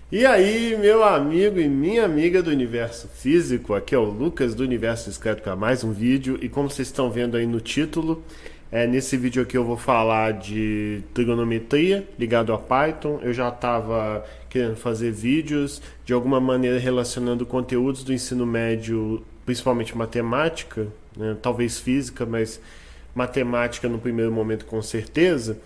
E aí, meu amigo e minha amiga do Universo Físico, aqui é o Lucas do Universo Discreto para mais um vídeo. E como vocês estão vendo aí no título, nesse vídeo aqui eu vou falar de trigonometria ligado a Python. Eu já estava querendo fazer vídeos de alguma maneira relacionando conteúdos do ensino médio, principalmente matemática, né? Talvez física, mas matemática no primeiro momento com certeza.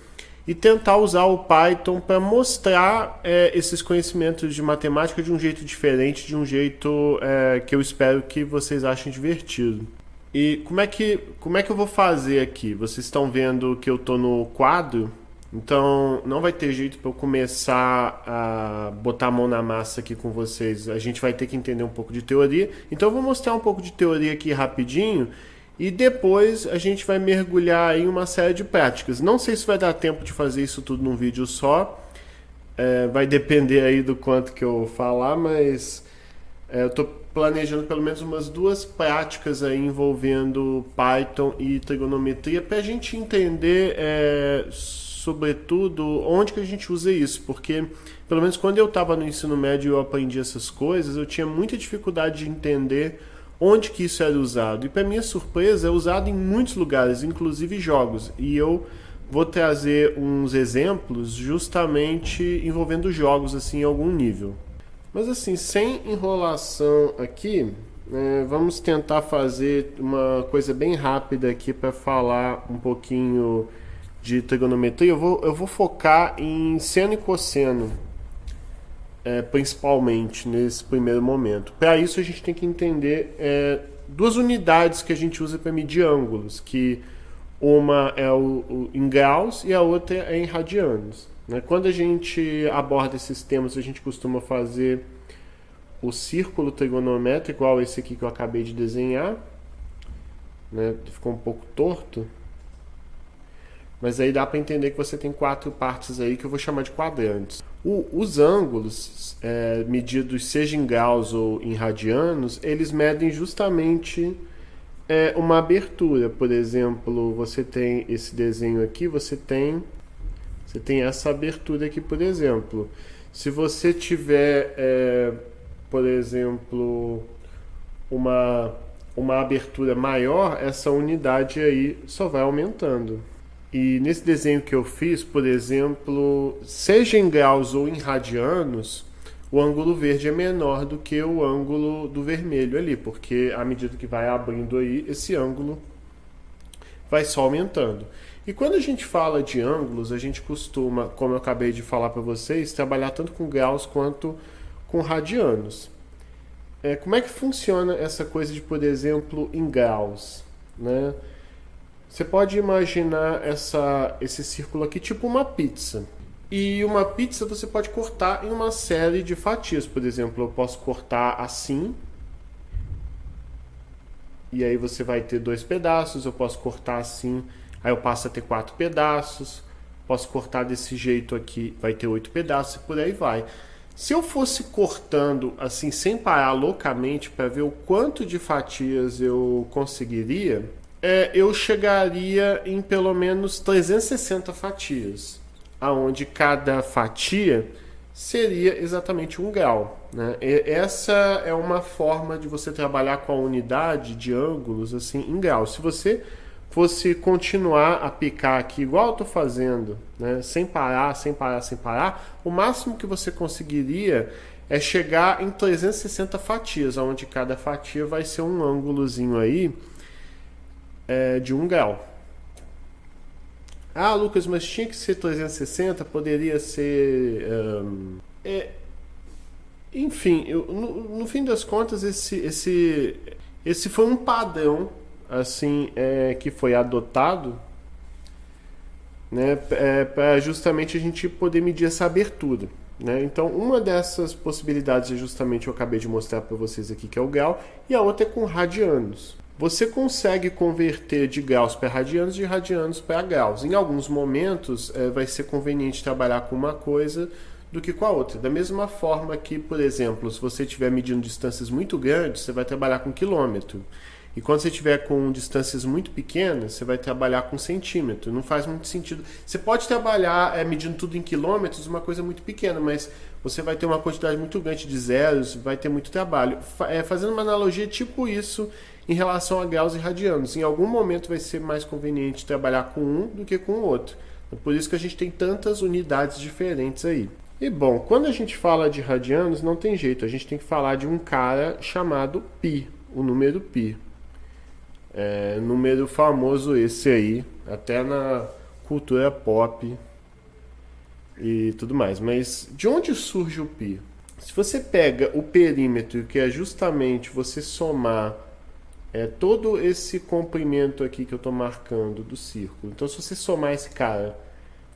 E tentar usar o Python para mostrar esses conhecimentos de matemática de um jeito diferente, de um jeito que eu espero que vocês achem divertido. E como é que eu vou fazer aqui? Vocês estão vendo que eu estou no quadro, então não vai ter jeito para eu começar a botar a mão na massa aqui com vocês. A gente vai ter que entender um pouco de teoria. Então eu vou mostrar um pouco de teoria aqui rapidinho. E depois a gente vai mergulhar em uma série de práticas. Não sei se vai dar tempo de fazer isso tudo num vídeo só. Vai depender aí do quanto que eu falar, mas eu estou planejando pelo menos umas 2 práticas aí envolvendo Python e trigonometria para a gente entender, sobretudo, onde que a gente usa isso. Porque, pelo menos quando eu estava no ensino médio e eu aprendi essas coisas, eu tinha muita dificuldade de entender onde que isso era usado. E para minha surpresa, é usado em muitos lugares, inclusive jogos. E eu vou trazer uns exemplos justamente envolvendo jogos assim em algum nível. Mas assim, sem enrolação aqui, vamos tentar fazer uma coisa bem rápida aqui para falar um pouquinho de trigonometria. Eu vou focar em seno e cosseno. Principalmente nesse primeiro momento. Para isso a gente tem que entender 2 unidades que a gente usa para medir ângulos, que uma é em graus e a outra é em radianos, né? Quando a gente aborda esses temas, a gente costuma fazer o círculo trigonométrico, igual esse aqui que eu acabei de desenhar, né? Ficou um pouco torto, mas aí dá para entender que você tem 4 partes aí que eu vou chamar de quadrantes. Os ângulos, medidos seja em graus ou em radianos, eles medem justamente uma abertura. Por exemplo, você tem esse desenho aqui, você tem essa abertura aqui, por exemplo. Se você tiver, por exemplo, uma abertura maior, essa unidade aí só vai aumentando. E nesse desenho que eu fiz, por exemplo, seja em graus ou em radianos, o ângulo verde é menor do que o ângulo do vermelho ali, porque à medida que vai abrindo aí, esse ângulo vai só aumentando. E quando a gente fala de ângulos, a gente costuma, como eu acabei de falar para vocês, trabalhar tanto com graus quanto com radianos. Como é que funciona essa coisa de, por exemplo, em graus, né? Você pode imaginar esse círculo aqui tipo uma pizza. E uma pizza você pode cortar em uma série de fatias. Por exemplo, eu posso cortar assim. E aí você vai ter 2 pedaços. Eu posso cortar assim. Aí eu passo a ter 4 pedaços. Posso cortar desse jeito aqui. Vai ter 8 pedaços e por aí vai. Se eu fosse cortando assim sem parar loucamente para ver o quanto de fatias eu conseguiria, eu chegaria em pelo menos 360 fatias, aonde cada fatia seria exatamente 1 grau, né? Essa é uma forma de você trabalhar com a unidade de ângulos assim em graus. Se você fosse continuar a picar aqui igual eu estou fazendo, né? Sem parar, o máximo que você conseguiria é chegar em 360 fatias, onde cada fatia vai ser um ângulozinho aí de 1 grau. Ah, Lucas, mas tinha que ser 360, poderia ser... enfim, no fim das contas, esse foi um padrão assim, que foi adotado, né, para justamente a gente poder medir essa abertura, né? Então, uma dessas possibilidades é justamente eu acabei de mostrar para vocês aqui, que é o grau, e a outra é com radianos. Você consegue converter de graus para radianos, de radianos para graus. Em alguns momentos, vai ser conveniente trabalhar com uma coisa do que com a outra. Da mesma forma que, por exemplo, se você estiver medindo distâncias muito grandes, você vai trabalhar com quilômetro. E quando você tiver com distâncias muito pequenas, você vai trabalhar com centímetro. Não faz muito sentido. Você pode trabalhar medindo tudo em quilômetros, uma coisa muito pequena, mas você vai ter uma quantidade muito grande de zeros, vai ter muito trabalho. Fazendo uma analogia tipo isso em relação a graus e radianos. Em algum momento vai ser mais conveniente trabalhar com um do que com o outro. É por isso que a gente tem tantas unidades diferentes aí. E bom, quando a gente fala de radianos, não tem jeito. A gente tem que falar de um cara chamado π, o número π. Número famoso esse aí, até na cultura pop e tudo mais. Mas de onde surge o π? Se você pega o perímetro, que é justamente você somar todo esse comprimento aqui que eu estou marcando do círculo. Então, se você somar esse cara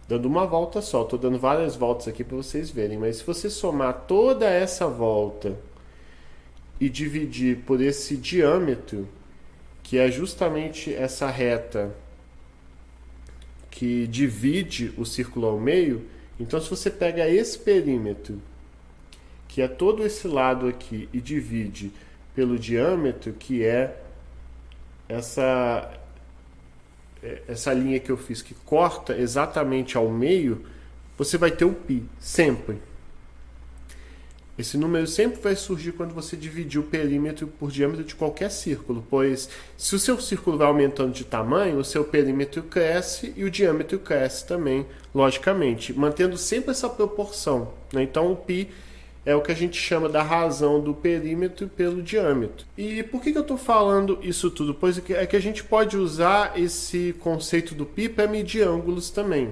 dando uma volta só, estou dando várias voltas aqui para vocês verem, mas se você somar toda essa volta e dividir por esse diâmetro, que é justamente essa reta que divide o círculo ao meio, então se você pega esse perímetro, que é todo esse lado aqui, e divide pelo diâmetro, que é essa linha que eu fiz, que corta exatamente ao meio, você vai ter o π, sempre. Esse número sempre vai surgir quando você dividir o perímetro por diâmetro de qualquer círculo, pois se o seu círculo vai aumentando de tamanho, o seu perímetro cresce e o diâmetro cresce também, logicamente, mantendo sempre essa proporção, né? Então o π é o que a gente chama da razão do perímetro pelo diâmetro. E por que eu estou falando isso tudo? Pois é que a gente pode usar esse conceito do π para medir ângulos também.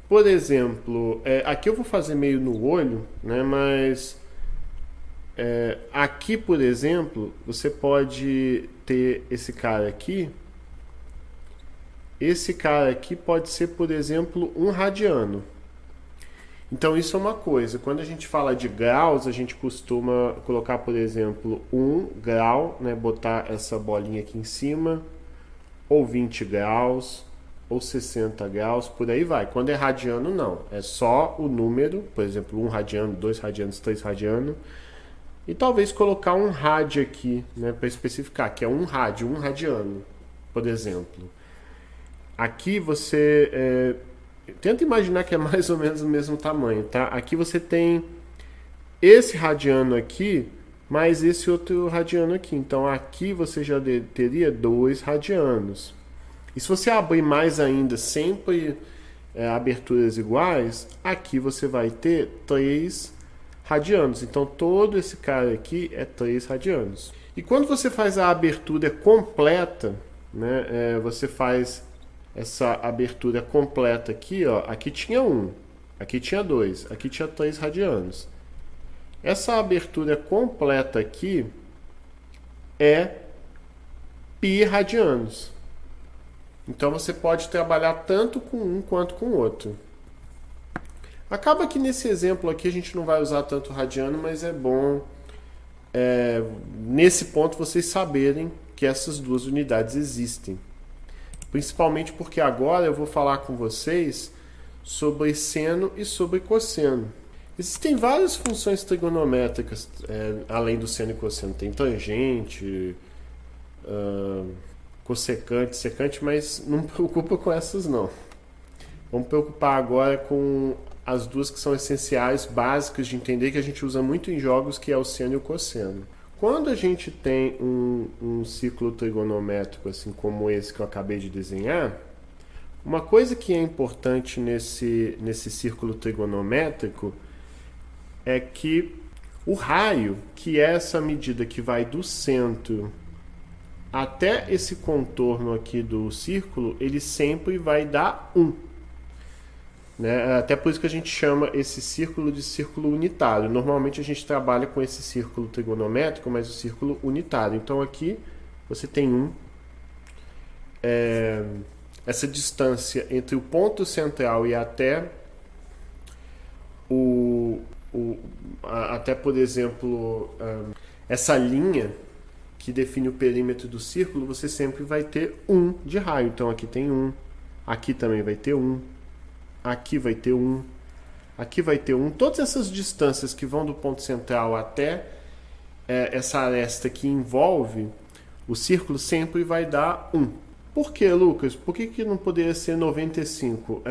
Por exemplo, aqui eu vou fazer meio no olho, né? Mas aqui, por exemplo, você pode ter esse cara aqui. Esse cara aqui pode ser, por exemplo, 1 radiano. Então isso é uma coisa. Quando a gente fala de graus, a gente costuma colocar, por exemplo, 1 grau, né? Botar essa bolinha aqui em cima, ou 20 graus, ou 60 graus, por aí vai. Quando é radiano, não. É só o número, por exemplo, 1 radiano, 2 radianos, 3 radiano. E talvez colocar um rádio aqui, né, para especificar, que é 1 rádio, 1 radiano, por exemplo. Aqui você... tenta imaginar que é mais ou menos o mesmo tamanho, tá? Aqui você tem esse radiano aqui, mais esse outro radiano aqui. Então aqui você já teria 2 radianos. E se você abrir mais ainda, sempre aberturas iguais, aqui você vai ter 3 radianos. Então todo esse cara aqui é 3 radianos. E quando você faz a abertura completa, né, você faz essa abertura completa aqui, ó, aqui tinha 1, aqui tinha 2, aqui tinha 3 radianos. Essa abertura completa aqui é π radianos. Então você pode trabalhar tanto com um quanto com o outro. Acaba que nesse exemplo aqui a gente não vai usar tanto radiano, mas é bom nesse ponto vocês saberem que essas duas unidades existem. Principalmente porque agora eu vou falar com vocês sobre seno e sobre cosseno. Existem várias funções trigonométricas além do seno e cosseno. Tem tangente, cossecante, secante, mas não me preocupa com essas não. Vamos preocupar agora com as duas que são essenciais, básicas de entender, que a gente usa muito em jogos, que é o seno e o cosseno. Quando a gente tem um ciclo trigonométrico assim como esse que eu acabei de desenhar, uma coisa que é importante nesse círculo trigonométrico é que o raio, que é essa medida que vai do centro até esse contorno aqui do círculo, ele sempre vai dar 1. Né? Até por isso que a gente chama esse círculo de círculo unitário. Normalmente a gente trabalha com esse círculo trigonométrico, mas o círculo unitário. Então aqui você tem 1. Essa distância entre o ponto central e até até, por exemplo, essa linha que define o perímetro do círculo, você sempre vai ter 1 de raio. Então aqui tem 1, aqui também vai ter 1, aqui vai ter 1, aqui vai ter 1. Todas essas distâncias que vão do ponto central até essa aresta que envolve o círculo sempre vai dar 1. Por que, Lucas? Por que não poderia ser 95?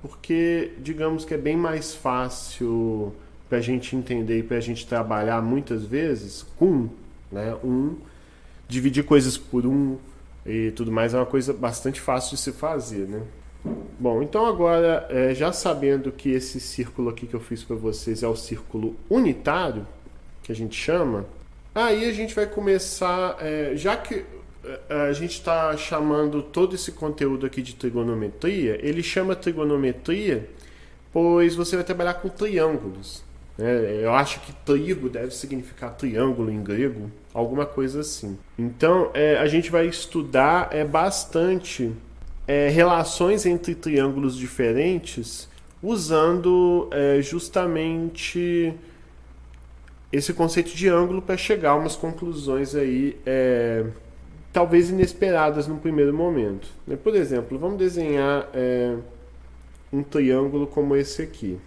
Porque, digamos que é bem mais fácil para a gente entender e para a gente trabalhar muitas vezes com 1, né? Dividir coisas por 1 e tudo mais é uma coisa bastante fácil de se fazer, né? Bom, então agora, já sabendo que esse círculo aqui que eu fiz para vocês é o círculo unitário, que a gente chama, aí a gente vai começar, já que a gente está chamando todo esse conteúdo aqui de trigonometria, ele chama trigonometria, pois você vai trabalhar com triângulos. Eu acho que trigo deve significar triângulo em grego, alguma coisa assim. Então, a gente vai estudar bastante relações entre triângulos diferentes, usando justamente esse conceito de ângulo para chegar a umas conclusões aí, talvez inesperadas no primeiro momento. Por exemplo, vamos desenhar um triângulo como esse aqui.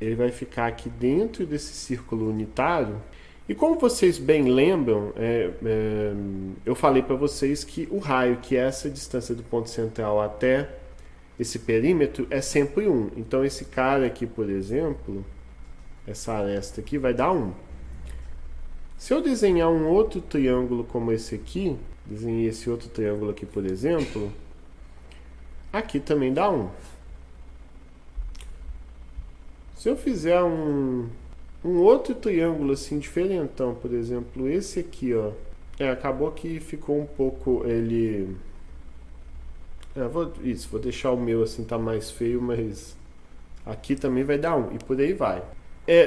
Ele vai ficar aqui dentro desse círculo unitário. E como vocês bem lembram, eu falei para vocês que o raio, que é essa distância do ponto central até esse perímetro, é sempre 1. Então esse cara aqui, por exemplo, essa aresta aqui vai dar 1. Se eu desenhar um outro triângulo como esse aqui, desenhei esse outro triângulo aqui, por exemplo, aqui também dá 1. Se eu fizer um outro triângulo assim diferentão, por exemplo, esse aqui, ó, acabou que ficou um pouco vou deixar o meu assim, tá mais feio, mas aqui também vai dar 1 e por aí vai.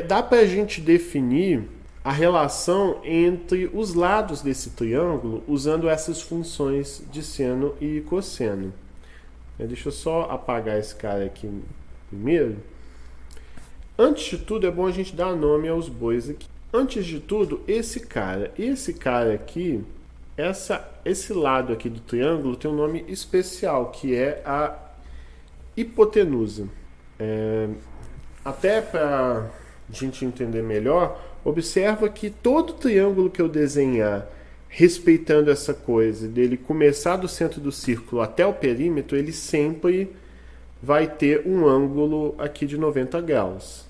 Dá pra gente definir a relação entre os lados desse triângulo usando essas funções de seno e cosseno. Deixa eu só apagar esse cara aqui primeiro. Antes de tudo, é bom a gente dar nome aos bois aqui. Antes de tudo, esse cara aqui, esse lado aqui do triângulo tem um nome especial, que é a hipotenusa. Até para a gente entender melhor, observa que todo triângulo que eu desenhar respeitando essa coisa dele começar do centro do círculo até o perímetro, ele sempre vai ter um ângulo aqui de 90 graus.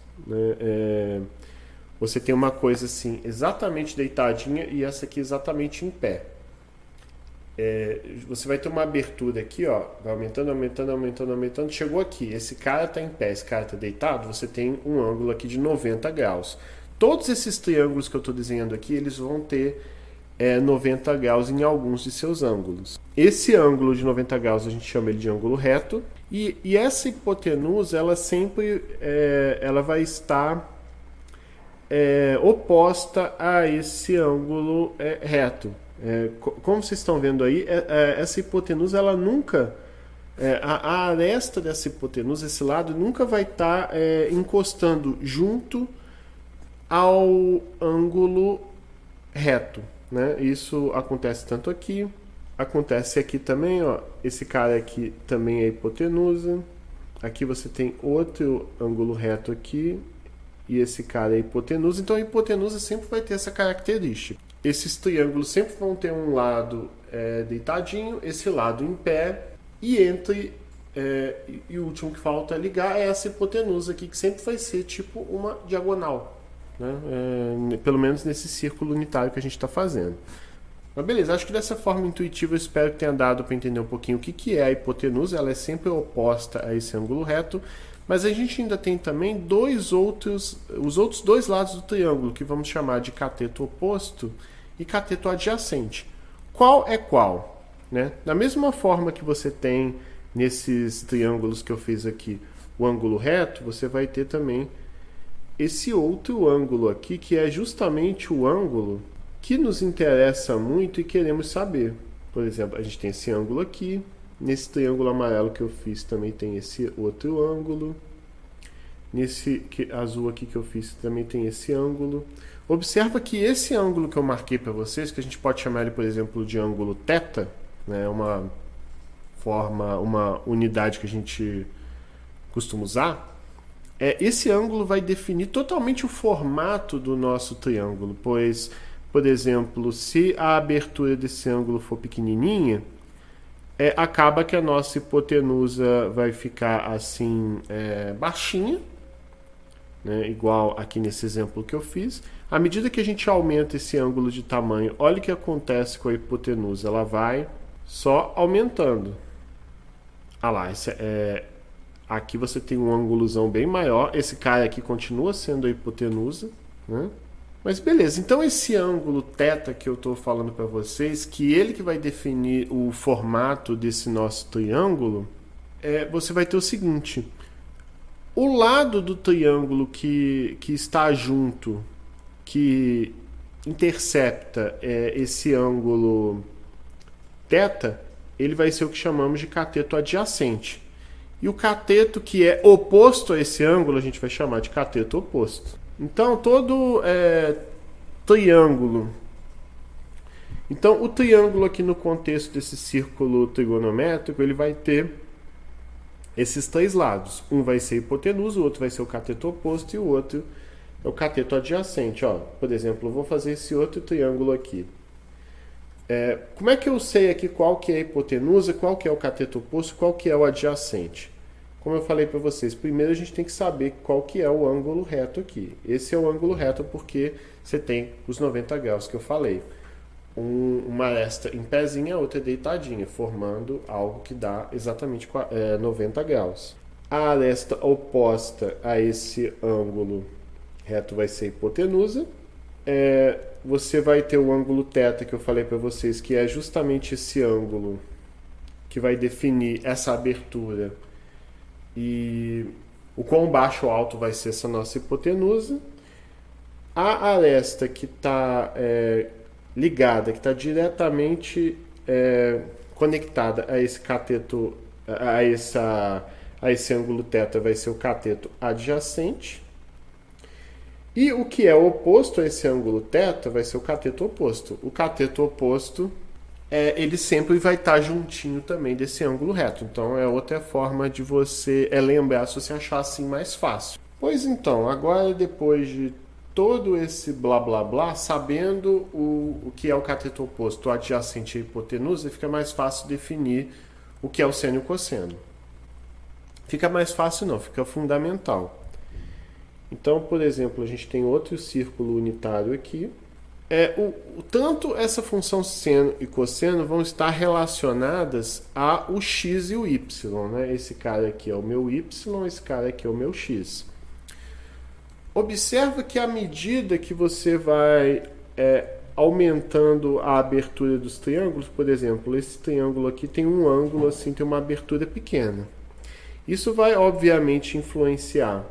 Você tem uma coisa assim exatamente deitadinha e essa aqui exatamente em pé. Você vai ter uma abertura aqui, ó, vai aumentando, aumentando, aumentando, aumentando, chegou aqui, esse cara está em pé, esse cara está deitado, você tem um ângulo aqui de 90 graus. Todos esses triângulos que eu estou desenhando aqui, eles vão ter 90 graus em alguns de seus ângulos. Esse ângulo de 90 graus a gente chama ele de ângulo reto, e essa hipotenusa, ela sempre ela vai estar oposta a esse ângulo reto. Como vocês estão vendo aí, essa hipotenusa, ela nunca, a aresta dessa hipotenusa, esse lado, nunca vai estar encostando junto ao ângulo reto, né? Isso acontece tanto aqui, acontece aqui também, ó. Esse cara aqui também é hipotenusa. Aqui você tem outro ângulo reto aqui e esse cara é hipotenusa. Então a hipotenusa sempre vai ter essa característica. Esses triângulos sempre vão ter um lado deitadinho, esse lado em pé, e e o último que falta ligar é essa hipotenusa aqui, que sempre vai ser tipo uma diagonal, né? Pelo menos nesse círculo unitário que a gente está fazendo. Mas beleza, acho que dessa forma intuitiva eu espero que tenha dado para entender um pouquinho o que é a hipotenusa. Ela é sempre oposta a esse ângulo reto, mas a gente ainda tem também os outros dois lados do triângulo, que vamos chamar de cateto oposto e cateto adjacente. Qual é qual? Né? Da mesma forma que você tem nesses triângulos que eu fiz aqui o ângulo reto, você vai ter também esse outro ângulo aqui, que é justamente o ângulo que nos interessa muito e queremos saber. Por exemplo, a gente tem esse ângulo aqui, nesse triângulo amarelo que eu fiz também tem esse outro ângulo, nesse azul aqui que eu fiz também tem esse ângulo. Observa que esse ângulo que eu marquei para vocês, que a gente pode chamar ele, por exemplo, de ângulo θ, né, uma unidade que a gente costuma usar, esse ângulo vai definir totalmente o formato do nosso triângulo, pois, por exemplo, se a abertura desse ângulo for pequenininha, acaba que a nossa hipotenusa vai ficar assim, baixinha, né, igual aqui nesse exemplo que eu fiz. À medida que a gente aumenta esse ângulo de tamanho, olha o que acontece com a hipotenusa, ela vai só aumentando. Ah lá, aqui você tem um ângulozão bem maior, esse cara aqui continua sendo a hipotenusa, né? Mas beleza, então esse ângulo θ que eu estou falando para vocês, que ele que vai definir o formato desse nosso triângulo, você vai ter o seguinte: o lado do triângulo que está junto, que intercepta esse ângulo θ, ele vai ser o que chamamos de cateto adjacente. E o cateto que é oposto a esse ângulo, a gente vai chamar de cateto oposto. Então, todo triângulo. Então, o triângulo aqui no contexto desse círculo trigonométrico, ele vai ter esses três lados. Um vai ser hipotenusa, o outro vai ser o cateto oposto e o outro é o cateto adjacente. Ó, por exemplo, eu vou fazer esse outro triângulo aqui. Como é que eu sei aqui qual que é a hipotenusa, qual que é o cateto oposto, qual que é o adjacente? Como eu falei para vocês, primeiro a gente tem que saber qual que é o ângulo reto aqui. Esse é o ângulo reto porque você tem os 90 graus que eu falei. Uma aresta em pezinha, a outra deitadinha, formando algo que dá exatamente 90 graus. A aresta oposta a esse ângulo reto vai ser a hipotenusa. Você vai ter o ângulo θ que eu falei para vocês, que é justamente esse ângulo que vai definir essa abertura e o quão baixo ou alto vai ser essa nossa hipotenusa. A aresta que está ligada, que está diretamente conectada a esse cateto, a esse ângulo θ, vai ser o cateto adjacente. E o que é oposto a esse ângulo θ vai ser o cateto oposto. O cateto oposto, ele sempre vai estar juntinho também desse ângulo reto. Então, é outra forma de você lembrar, se você achar assim mais fácil. Pois então, agora depois de todo esse blá blá blá, sabendo o que é o cateto oposto, o adjacente e a hipotenusa, fica mais fácil definir o que é o seno e o cosseno. Fica mais fácil não, fica fundamental. Então, por exemplo, a gente tem outro círculo unitário aqui. Tanto essa função seno e cosseno vão estar relacionadas ao x e o y. Né? Esse cara aqui é o meu y, esse cara aqui é o meu x. Observa que à medida que você vai aumentando a abertura dos triângulos, por exemplo, esse triângulo aqui tem um ângulo assim, tem uma abertura pequena. Isso vai, obviamente, influenciar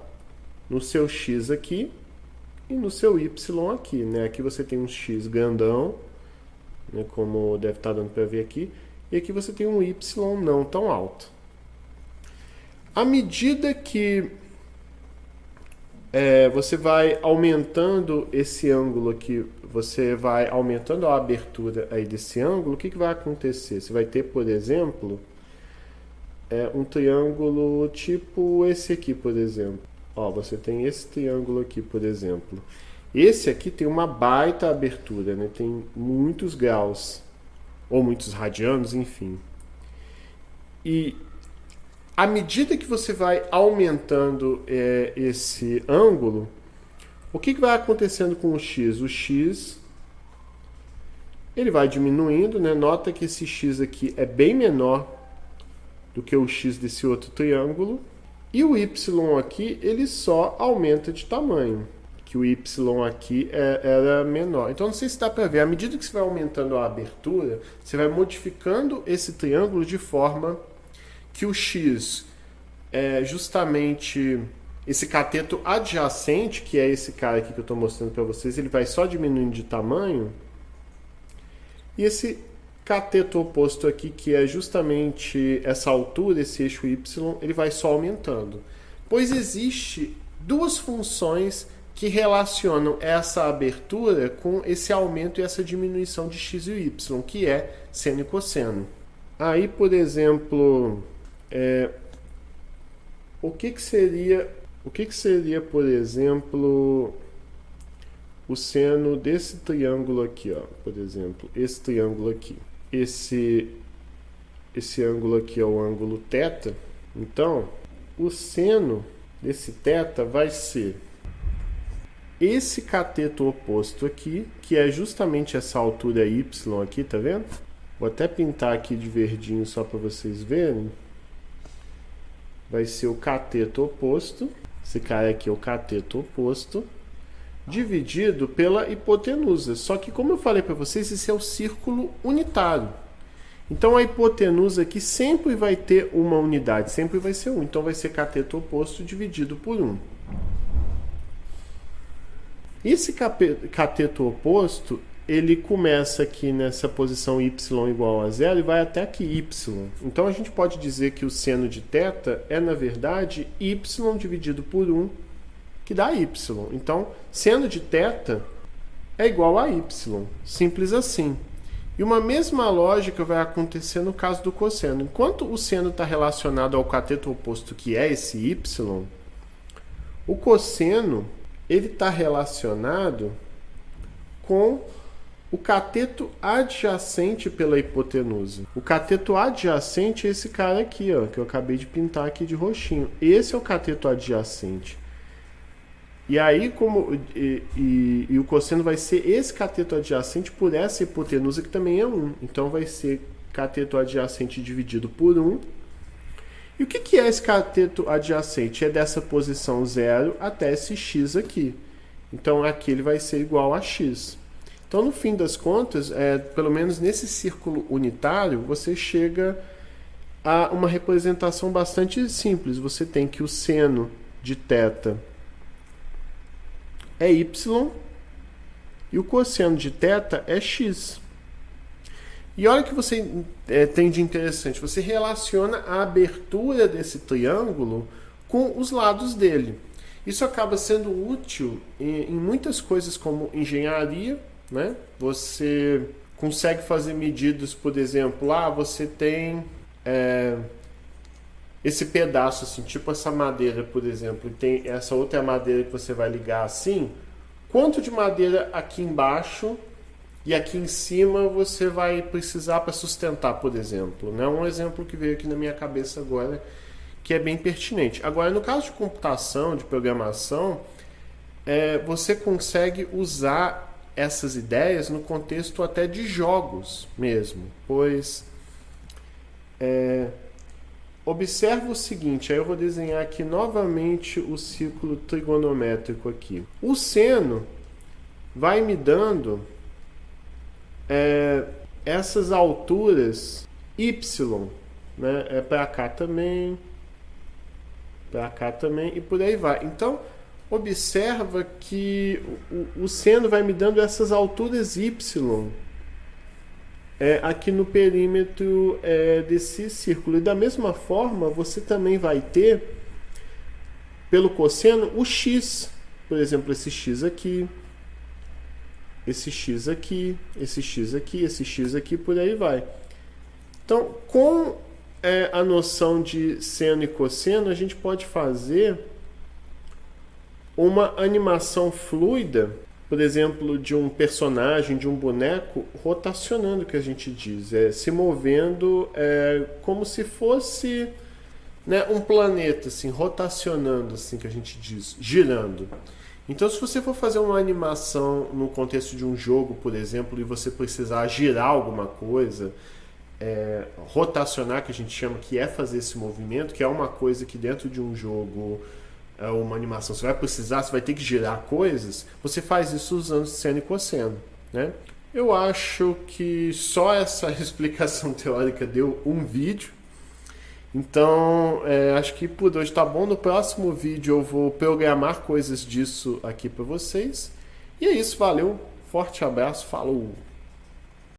no seu x aqui e no seu y aqui, né? Aqui você tem um x grandão, né? Como deve estar dando para ver aqui, e aqui você tem um y não tão alto. À medida que você vai aumentando esse ângulo aqui, você vai aumentando a abertura aí desse ângulo, o que vai acontecer? Você vai ter, por exemplo, um triângulo tipo esse aqui, por exemplo. Ó, você tem esse triângulo aqui, por exemplo. Esse aqui tem uma baita abertura, né? Tem muitos graus, ou muitos radianos, enfim. E à medida que você vai aumentando esse ângulo, o que vai acontecendo com o x? O x ele vai diminuindo, né? Nota que esse x aqui é bem menor do que o x desse outro triângulo. E o y aqui, ele só aumenta de tamanho, que o y aqui era menor. Então, não sei se dá para ver, à medida que você vai aumentando a abertura, você vai modificando esse triângulo de forma que o x é justamente esse cateto adjacente, que é esse cara aqui que eu estou mostrando para vocês, ele vai só diminuindo de tamanho. E esse cateto oposto aqui, que é justamente essa altura, esse eixo y, ele vai só aumentando. Pois existe duas funções que relacionam essa abertura com esse aumento e essa diminuição de x e y, que é seno e cosseno. Aí, por exemplo, o que seria, por exemplo, o seno desse triângulo aqui, ó, por exemplo, esse triângulo aqui. Esse ângulo aqui é o ângulo θ. Então, o seno desse θ vai ser esse cateto oposto aqui, que é justamente essa altura y aqui, tá vendo? Vou até pintar aqui de verdinho só para vocês verem. Vai ser o cateto oposto, esse cara aqui é o cateto oposto, dividido pela hipotenusa. Só que, como eu falei para vocês, esse é o círculo unitário. Então a hipotenusa aqui sempre vai ter uma unidade, sempre vai ser 1. Então vai ser cateto oposto dividido por 1. Esse cateto oposto, ele começa aqui nessa posição y igual a 0 e vai até aqui y. Então a gente pode dizer que o seno de θ é, na verdade, y dividido por 1, que dá y. Então, seno de θ é igual a y. Simples assim. E uma mesma lógica vai acontecer no caso do cosseno. Enquanto o seno está relacionado ao cateto oposto, que é esse y, o cosseno ele está relacionado com o cateto adjacente pela hipotenusa. O cateto adjacente é esse cara aqui, ó, que eu acabei de pintar aqui de roxinho. Esse é o cateto adjacente. E aí, o cosseno vai ser esse cateto adjacente por essa hipotenusa, que também é 1. Então, vai ser cateto adjacente dividido por 1. E o que é esse cateto adjacente? É dessa posição 0 até esse x aqui. Então, aqui ele vai ser igual a x. Então, no fim das contas, pelo menos nesse círculo unitário, você chega a uma representação bastante simples. Você tem que o seno de θ é y e o cosseno de θ é x. E olha o que você tem de interessante. Você relaciona a abertura desse triângulo com os lados dele. Isso acaba sendo útil em muitas coisas como engenharia, né? Você consegue fazer medidas, por exemplo, você tem esse pedaço assim, tipo essa madeira, por exemplo, e tem essa outra madeira que você vai ligar assim. Quanto de madeira aqui embaixo e aqui em cima você vai precisar para sustentar, por exemplo, né? Um exemplo que veio aqui na minha cabeça agora, que é bem pertinente. Agora, no caso de computação, de programação, você consegue usar essas ideias no contexto até de jogos mesmo, pois observa o seguinte, aí eu vou desenhar aqui novamente o círculo trigonométrico aqui. O seno vai me dando essas alturas y, né? Para cá também e por aí vai. Então, observa que o seno vai me dando essas alturas y aqui no perímetro desse círculo. E da mesma forma, você também vai ter, pelo cosseno, o x. Por exemplo, esse x aqui, esse x aqui, esse x aqui, esse x aqui, por aí vai. Então, com a noção de seno e cosseno, a gente pode fazer uma animação fluida, por exemplo, de um personagem, de um boneco, rotacionando, que a gente diz, se movendo como se fosse, né, um planeta, assim, rotacionando, assim, que a gente diz, girando. Então, se você for fazer uma animação no contexto de um jogo, por exemplo, e você precisar girar alguma coisa, rotacionar, que a gente chama, que é fazer esse movimento, que é uma coisa que dentro de um jogo, uma animação, você vai ter que girar coisas, você faz isso usando seno e cosseno, né? Eu acho que só essa explicação teórica deu um vídeo. Então, acho que por hoje tá bom. No próximo vídeo eu vou programar coisas disso aqui para vocês. E é isso, valeu, forte abraço, falou!